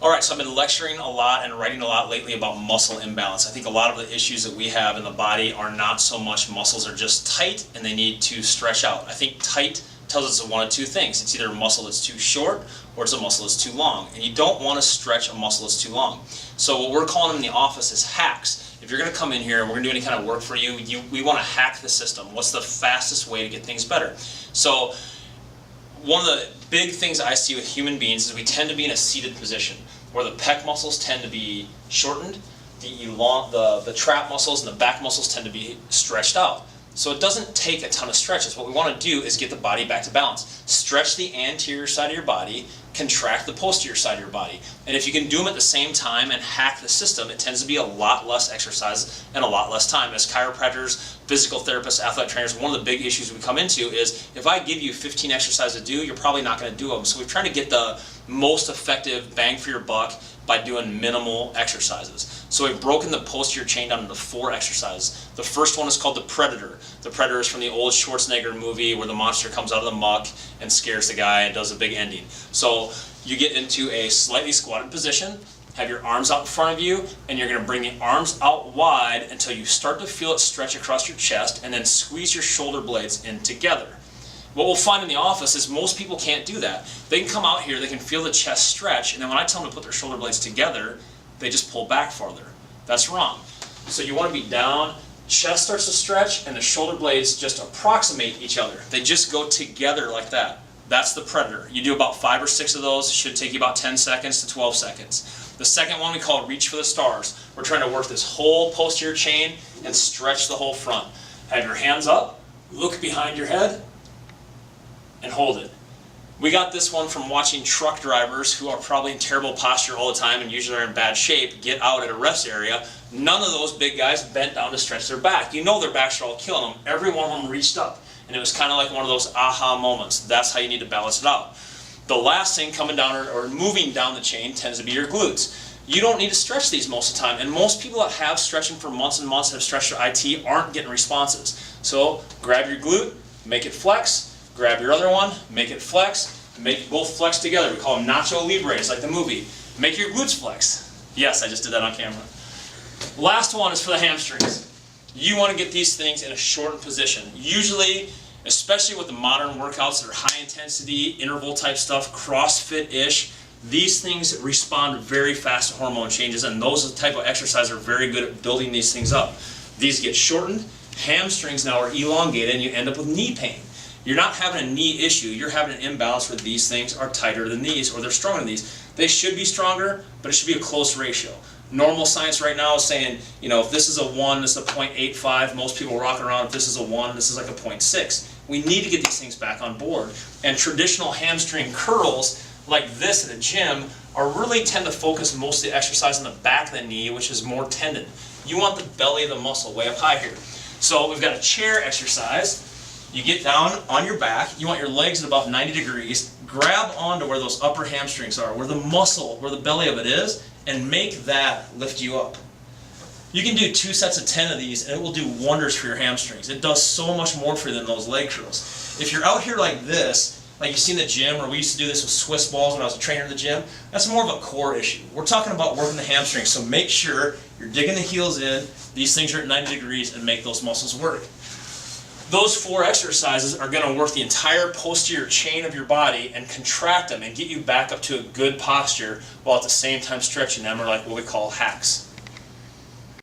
Alright, so I've been lecturing a lot and writing a lot lately about muscle imbalance. I think a lot of the issues that we have in the body are not so much muscles are just tight and they need to stretch out. I think tight tells us one of two things. It's either a muscle that's too short or it's a muscle that's too long. And you don't want to stretch a muscle that's too long. So what we're calling in the office is hacks. If you're going to come in here and we're going to do any kind of work for you, we want to hack the system. What's the fastest way to get things better? So one of the big things I see with human beings is we tend to be in a seated position where the pec muscles tend to be shortened, the trap muscles and the back muscles tend to be stretched out. So it doesn't take a ton of stretches. What we want to do is get the body back to balance. Stretch the anterior side of your body, contract the posterior side of your body. And if you can do them at the same time and hack the system, it tends to be a lot less exercise and a lot less time. As chiropractors, physical therapists, athletic trainers, one of the big issues we come into is if I give you 15 exercises to do, you're probably not going to do them. So we're trying to get the most effective bang for your buck by doing minimal exercises. So we've broken the posterior chain down into 4 exercises. The first one is called the Predator. The Predator is from the old Schwarzenegger movie where the monster comes out of the muck and scares the guy and does a big ending. So you get into a slightly squatted position, have your arms out in front of you, and you're going to bring the arms out wide until you start to feel it stretch across your chest, and then squeeze your shoulder blades in together. What we'll find in the office is most people can't do that. They can come out here, they can feel the chest stretch, and then when I tell them to put their shoulder blades together, they just pull back farther. That's wrong. So you want to be down, chest starts to stretch, and the shoulder blades just approximate each other. They just go together like that. That's the Predator. You do about 5 or 6 of those. It should take you about 10 seconds to 12 seconds. The second one we call Reach for the Stars. We're trying to work this whole posterior chain and stretch the whole front. Have your hands up, look behind your head, and hold it. We got this one from watching truck drivers who are probably in terrible posture all the time and usually are in bad shape get out at a rest area. None of those big guys bent down to stretch their back. You know their backs are all killing them. Every one of them reached up. And it was kind of like one of those aha moments. That's how you need to balance it out. The last thing coming down or moving down the chain tends to be your glutes. You don't need to stretch these most of the time. And most people that have stretching for months and months and have stretched their IT aren't getting responses. So grab your glute, make it flex. Grab your other one, make it flex, make both flex together. We call them Nacho Libres, like the movie. Make your glutes flex. Yes, I just did that on camera. Last one is for the hamstrings. You want to get these things in a shortened position. Usually, especially with the modern workouts that are high intensity, interval type stuff, CrossFit-ish, these things respond very fast to hormone changes, and those type of exercises are very good at building these things up. These get shortened, hamstrings now are elongated, and you end up with knee pain. You're not having a knee issue, you're having an imbalance where these things are tighter than these or they're stronger than these. They should be stronger, but it should be a close ratio. Normal science right now is saying, you know, if this is a 1, this is a 0.85, most people rock around. If this is a 1, this is like a 0.6. We need to get these things back on board. And traditional hamstring curls, like this at a gym, are really tend to focus most of the exercise on the back of the knee, which is more tendon. You want the belly of the muscle way up high here. So we've got a chair exercise. You get down on your back, you want your legs at about 90 degrees, grab onto where those upper hamstrings are, where the muscle, where the belly of it is, and make that lift you up. You can do 2 sets of 10 of these and it will do wonders for your hamstrings. It does so much more for you than those leg curls. If you're out here like this, like you see in the gym, or we used to do this with Swiss balls when I was a trainer in the gym, that's more of a core issue. We're talking about working the hamstrings, so make sure you're digging the heels in, these things are at 90 degrees, and make those muscles work. Those 4 exercises are going to work the entire posterior chain of your body and contract them and get you back up to a good posture while at the same time stretching them, or like what we call hacks.